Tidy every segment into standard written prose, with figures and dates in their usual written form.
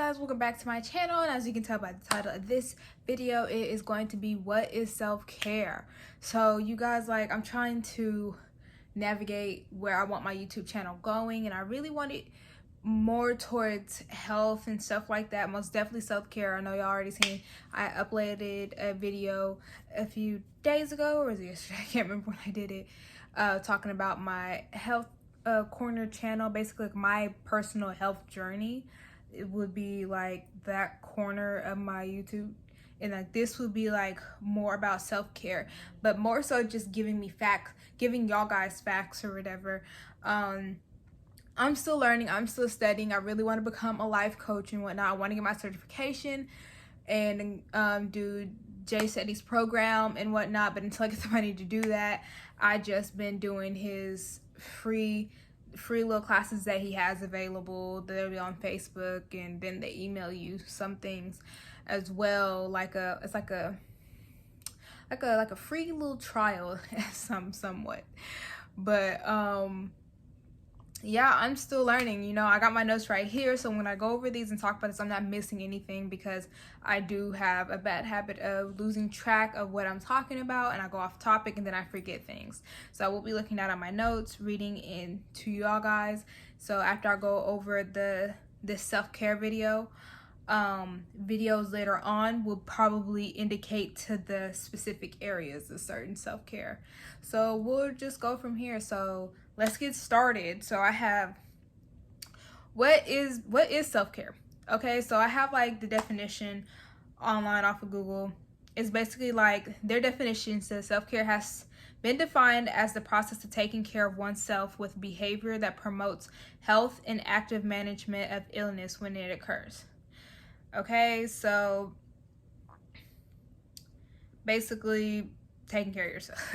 guys, welcome back to my channel, and as you can tell by the title of this video, it is going to be what is self-care. So you guys, like, I'm trying to navigate where I want my YouTube channel going, and I really want it more towards health and stuff like that. Most definitely self-care. I know y'all already seen I uploaded a video a few days ago, or was it yesterday? I can't remember when I did it, talking about my health corner channel, basically like my personal health journey. It would be like that corner of my YouTube, and like this would be like more about self-care, but more so just giving y'all guys facts or whatever. I'm still learning, I'm still studying. I really want to become a life coach and whatnot. I want to get my certification and do Jay Shetty's program and whatnot, but until I get the money to do that, I just been doing his free little classes that he has available. They'll be on Facebook, and then they email you some things as well, it's like a free little trial somewhat. But yeah, I'm still learning. You know, I got my notes right here, so when I go over these and talk about this, I'm not missing anything, because I do have a bad habit of losing track of what I'm talking about, and I go off topic and then I forget things. So I will be looking at on my notes, reading in to y'all guys. So after I go over this self-care video, videos later on will probably indicate to the specific areas of certain self-care. So we'll just go from here. So let's get started. So I have what is self-care. Okay, so I have like the definition online off of Google. It's basically like their definition says self-care has been defined as the process of taking care of oneself with behavior that promotes health and active management of illness when it occurs. Okay, so basically taking care of yourself.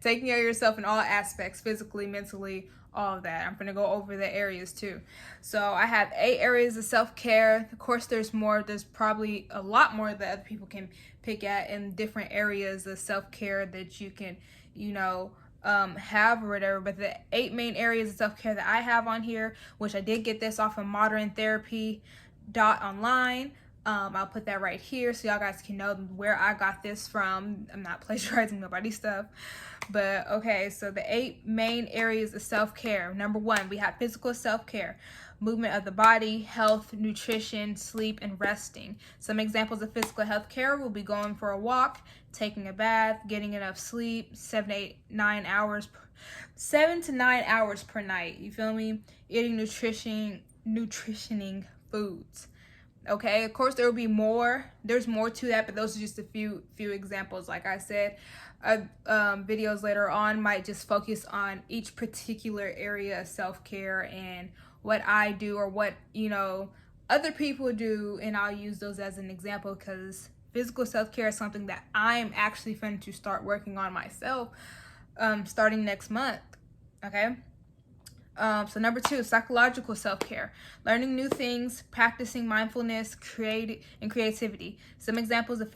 Taking care of yourself in all aspects, physically, mentally, all of that. I'm going to go over the areas too. So I have 8 areas of self-care. Of course, there's more. There's probably a lot more that other people can pick at in different areas of self-care that you can, you know, have or whatever. But the 8 main areas of self-care that I have on here, which I did get this off of moderntherapy.online. I'll put that right here so y'all guys can know where I got this from. I'm not plagiarizing nobody's stuff. But okay, so the 8 main areas of self-care. Number 1, we have physical self-care, movement of the body, health, nutrition, sleep, and resting. Some examples of physical health care will be going for a walk, taking a bath, getting enough sleep, 7 to 9 hours per night. You feel me? Eating nutritioning foods. Okay, of course there will be more. There's more to that, but those are just a few examples. Like I said, videos later on might just focus on each particular area of self-care and what I do or what, you know, other people do, and I'll use those as an example, because physical self-care is something that I'm actually going to start working on myself starting next month. Okay. So number 2, psychological self-care, learning new things, practicing mindfulness, creativity. Some examples of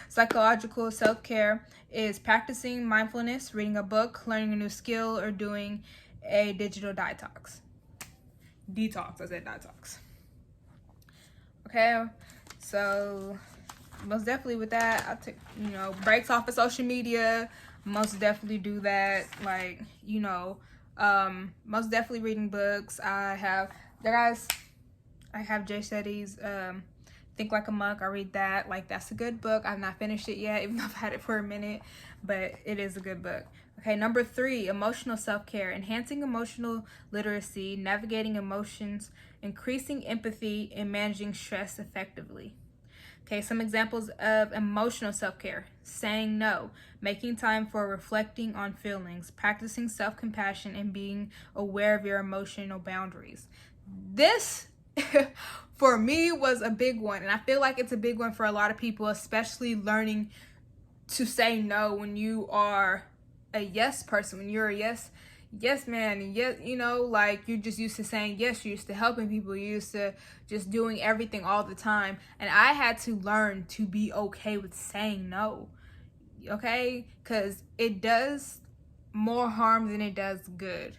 psychological self-care is practicing mindfulness, reading a book, learning a new skill, or doing a digital detox. I said detox. Okay, so most definitely with that, I'll take, you know, breaks off of social media. Most definitely do that. Like, you know, most definitely reading books. I have Jay Shetty's Think Like a Monk. I read that. Like, that's a good book. I've not finished it yet, even though I've had it for a minute, but it is a good book. Okay, number 3, emotional self-care, enhancing emotional literacy, navigating emotions, increasing empathy, and managing stress effectively. Okay, some examples of emotional self-care: saying no, making time for reflecting on feelings, practicing self-compassion, and being aware of your emotional boundaries. This, for me, was a big one, and I feel like it's a big one for a lot of people, especially learning to say no when you are a yes person, when you're a yes man, and yes, you know, like you're just used to saying yes, you're used to helping people, you're used to just doing everything all the time. And I had to learn to be okay with saying no, okay, because it does more harm than it does good.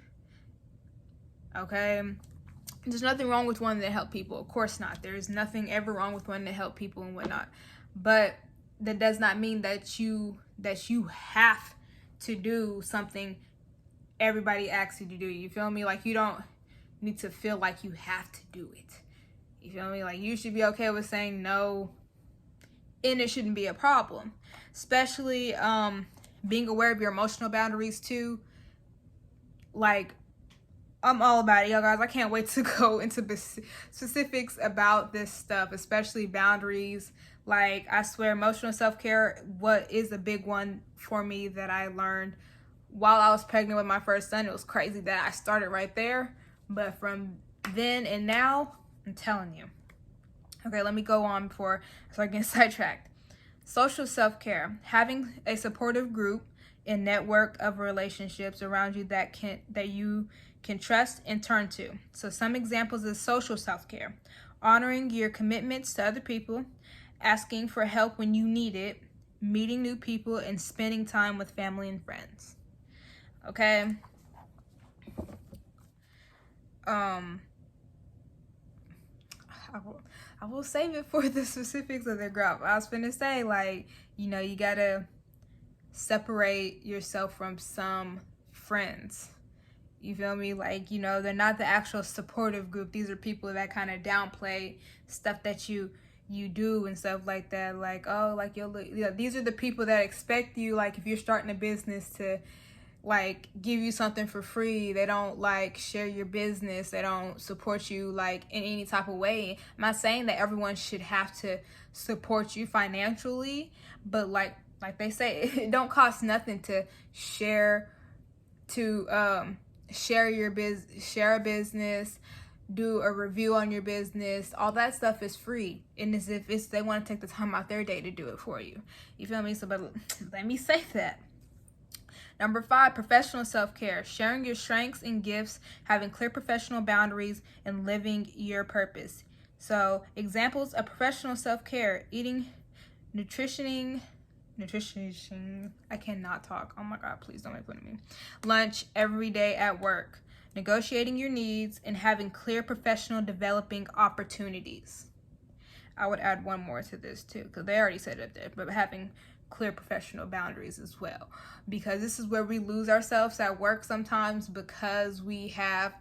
Okay, There's nothing wrong with wanting to help people. Of course not. There's nothing ever wrong with wanting to help people and whatnot. But that does not mean that you have to do something everybody asks you to do. You feel me? Like, you don't need to feel like you have to do it. You feel me? Like, you should be okay with saying no, and it shouldn't be a problem. Especially being aware of your emotional boundaries too. Like, I'm all about it, y'all guys. I can't wait to go into specifics about this stuff, especially boundaries. Like, I swear, emotional self-care, what is a big one for me that I learned while I was pregnant with my first son. It was crazy that I started right there, but from then and now, I'm telling you. Okay, let me go on before I start getting sidetracked. Social self-care, having a supportive group and network of relationships around you that you can trust and turn to. So some examples of social self-care: honoring your commitments to other people, asking for help when you need it, meeting new people, and spending time with family and friends. Okay. I will save it for the specifics of the group. I was finna say, like, you gotta separate yourself from some friends. You feel me? Like, they're not the actual supportive group. These are people that kind of downplay stuff that you do and stuff like that. Like, oh, like, these are the people that expect you, like, if you're starting a business, to like give you something for free. They don't like share your business. They don't support you like in any type of way. I'm not saying that everyone should have to support you financially, but like they say, it don't cost nothing to share a business, do a review on your business. All that stuff is free, and as if they want to take the time out their day to do it for you. You feel me? So, but let me say that. Number 5, professional self-care, sharing your strengths and gifts, having clear professional boundaries, and living your purpose. So examples of professional self-care: eating, nutritioning, I cannot talk. Oh my God, please don't make fun of me. Lunch every day at work, negotiating your needs, and having clear professional developing opportunities. I would add one more to this too, because they already said it there, but having clear professional boundaries as well, because this is where we lose ourselves at work sometimes, because we have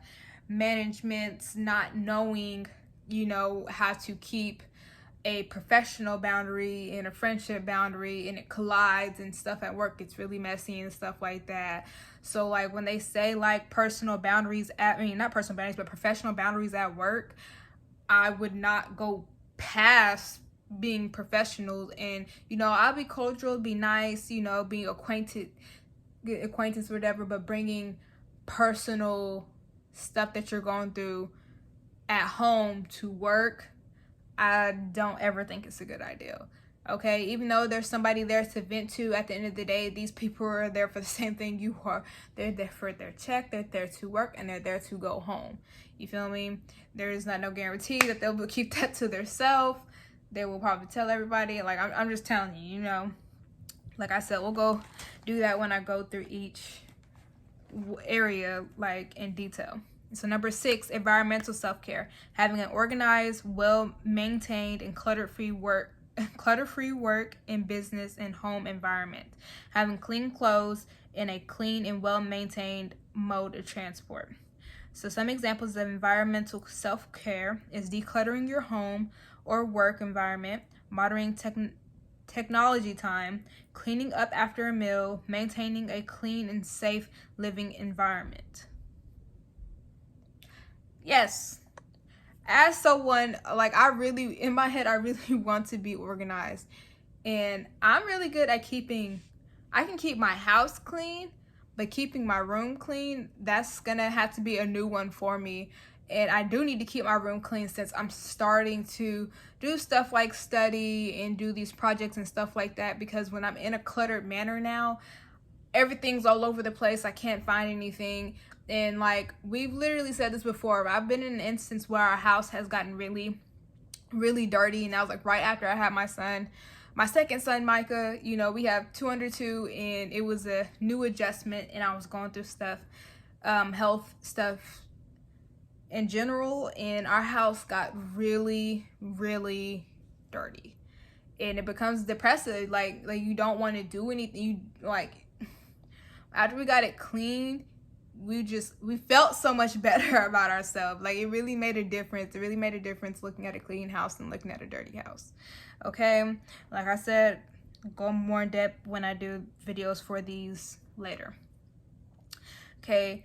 managements not knowing, how to keep a professional boundary and a friendship boundary, and it collides and stuff at work. It's really messy and stuff like that. So like when they say like personal boundaries not personal boundaries, but professional boundaries at work, I would not go past being professional. And I'll be cultural, be nice, being acquaintance, whatever, but bringing personal stuff that you're going through at home to work, I don't ever think it's a good idea. Okay, even though there's somebody there to vent to, at the end of the day, these people are there for the same thing you are. They're there for their check, they're there to work, and they're there to go home. You feel me? There is no guarantee that they'll keep that to themselves. They will probably tell everybody. Like, I'm just telling you, like I said, we'll go do that when I go through each area like in detail. So number 6, environmental self-care, having an organized, well-maintained, and clutter-free work in business and home environment, having clean clothes and a clean and well-maintained mode of transport. So some examples of environmental self-care is decluttering your home or work environment, monitoring technology time, cleaning up after a meal, maintaining a clean and safe living environment. Yes, as someone, like, in my head, I really want to be organized, and I'm really good at I can keep my house clean, but keeping my room clean, that's gonna have to be a new one for me. And I do need to keep my room clean since I'm starting to do stuff like study and do these projects and stuff like that, because when I'm in a cluttered manner now, everything's all over the place. I can't find anything. And like, we've literally said this before, I've been in an instance where our house has gotten really, really dirty. And that was like right after I had my second son, Micah. We have 2 under 2, and it was a new adjustment, and I was going through stuff, health stuff, in general, and our house got really dirty, and it becomes depressive. Like you don't want to do anything. You like, after we got it cleaned, we felt so much better about ourselves. Like, it really made a difference. It really made a difference looking at a clean house and looking at a dirty house. Okay, like I said, go more in depth when I do videos for these later. Okay,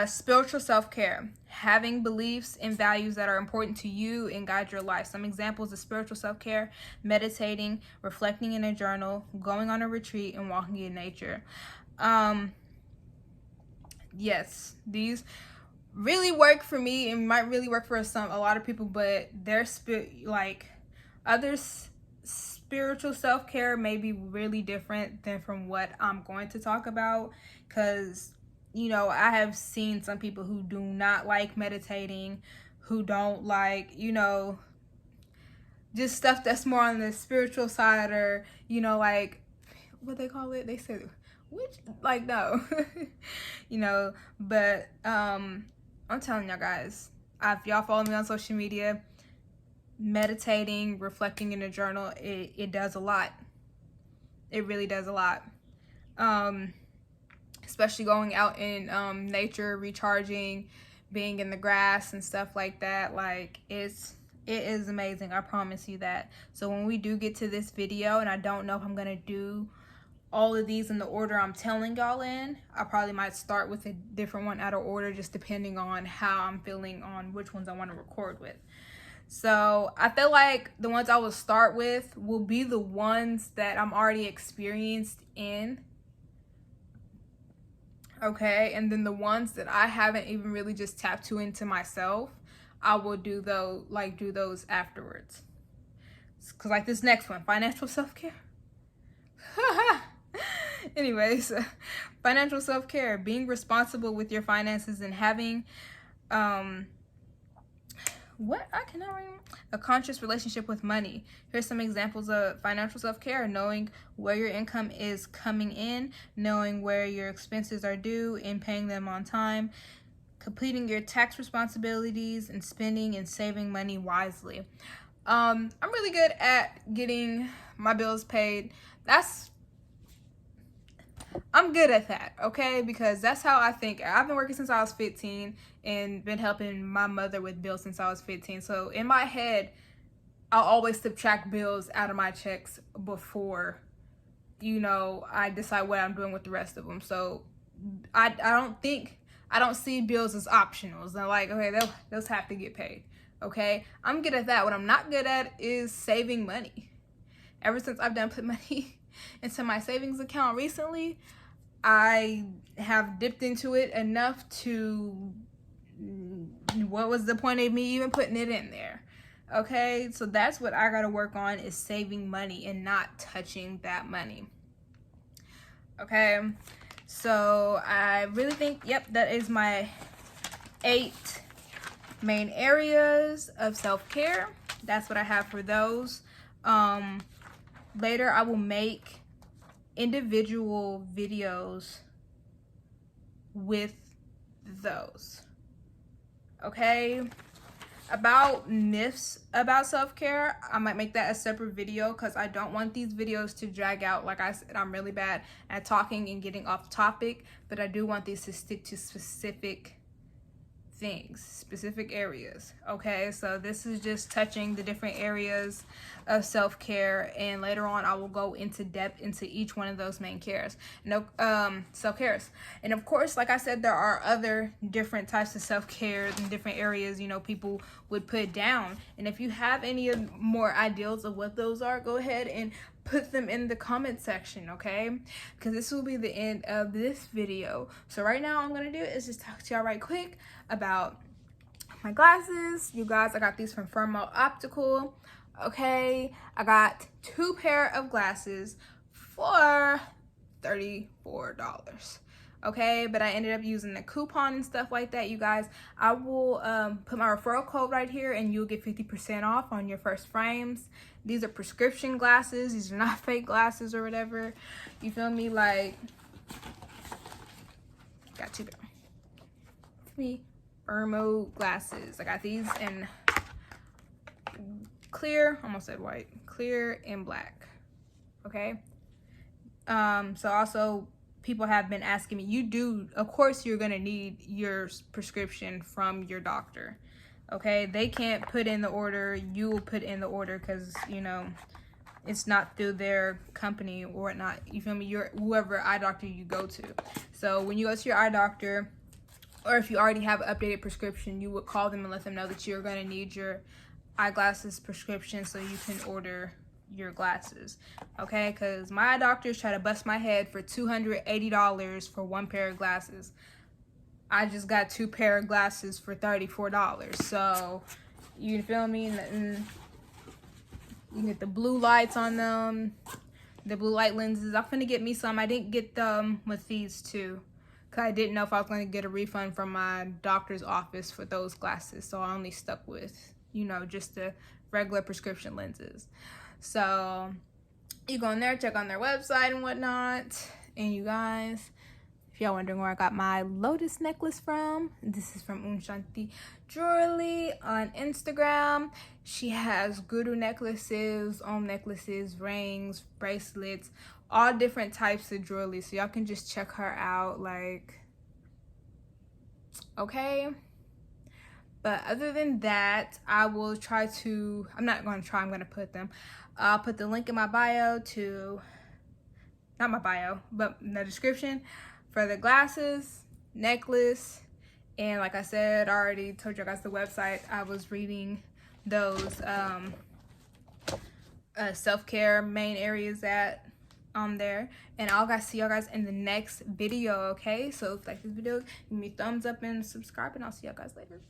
spiritual self-care, having beliefs and values that are important to you and guide your life. Some examples of spiritual self-care: meditating, reflecting in a journal, going on a retreat, and walking in nature. Yes, these really work for me and might really work for a lot of people, but their spiritual self-care may be really different than from what I'm going to talk about, because I have seen some people who do not like meditating, who don't like, just stuff that's more on the spiritual side, or, like, what they call it? They say, which, like, no. But, I'm telling y'all guys, if y'all follow me on social media, meditating, reflecting in a journal, it does a lot. It really does a lot. Especially going out in nature, recharging, being in the grass and stuff like that. Like, it is amazing. I promise you that. So when we do get to this video, and I don't know if I'm gonna do all of these in the order I'm telling y'all in, I probably might start with a different one out of order, just depending on how I'm feeling on which ones I want to record with. So I feel like the ones I will start with will be the ones that I'm already experienced in. Okay, and then the ones that I haven't even really just tapped into myself, I will do those afterwards. Because like this next one, financial self-care. Anyways, financial self-care, being responsible with your finances and having a conscious relationship with money. Here's some examples of financial self-care: knowing where your income is coming in, knowing where your expenses are due and paying them on time, completing your tax responsibilities, and spending and saving money wisely. I'm really good at getting my bills paid. I'm good at that, okay? Because that's how I think. I've been working since I was 15 and been helping my mother with bills since I was 15. So in my head, I'll always subtract bills out of my checks before, I decide what I'm doing with the rest of them. So I don't see bills as optionals. I'm like, okay, those have to get paid, okay? I'm good at that. What I'm not good at is saving money. Ever since I've done put money into my savings account recently, I have dipped into it enough to, what was the point of me even putting it in there? Okay, so that's what I gotta work on, is saving money and not touching that money. Okay, so I really think, yep, that is my 8 main areas of self-care. That's what I have for those. Later I will make individual videos with those. Okay, about myths about self-care, I might make that a separate video, because I don't want these videos to drag out. Like I said, I'm really bad at talking and getting off topic, but I do want these to stick to specific things, specific areas. Okay, so this is just touching the different areas of self-care, and later on I will go into depth into each one of those main cares, self-cares. And of course, like I said, there are other different types of self-care in different areas people would put down, and if you have any more ideas of what those are, go ahead and put them in the comment section, okay? Because this will be the end of this video. So right now, all I'm gonna do is just talk to y'all right quick about my glasses. You guys, I got these from Firmo Optical. Okay, I got 2 pair of glasses for $34. Okay, but I ended up using the coupon and stuff like that. You guys, I will put my referral code right here, and you'll get 50% off on your first frames. These are prescription glasses. These are not fake glasses or whatever. You feel me? Like, got 2 pair. 3, Ermo glasses. I got these in clear, almost said white, clear and black. Okay. So also people have been asking me, of course you're gonna need your prescription from your doctor. Okay, they can't put in the order, you will put in the order, because you know it's not through their company or whatnot, you feel me? You're whoever eye doctor you go to. So when you go to your eye doctor, or if you already have an updated prescription, you would call them and let them know that you're going to need your eyeglasses prescription so you can order your glasses. Okay, because my eye doctors try to bust my head for $280 for one pair of glasses. I just got 2 pair of glasses for $34. So you feel me? And you get the blue lights on them, the blue light lenses. I'm finna get me some. I didn't get them with these two, because I didn't know if I was going to get a refund from my doctor's office for those glasses. So I only stuck with, you know, just the regular prescription lenses. So you go in there, check on their website and whatnot. And you guys, if y'all wondering where I got my lotus necklace from, this is from Unshanti Jewelry on Instagram. She has guru necklaces, om necklaces, rings, bracelets, all different types of jewelry. So y'all can just check her out, like, okay. But other than that, I will try to, I'm not going to try, I'm going to put them. I'll put the link in my bio to, not my bio, but in the description for the glasses, necklace, and like I said, I already told you guys the website. I was reading those self-care main areas that on there. And I'll guys see y'all guys in the next video, okay? So if you like this video, give me a thumbs up and subscribe, and I'll see y'all guys later.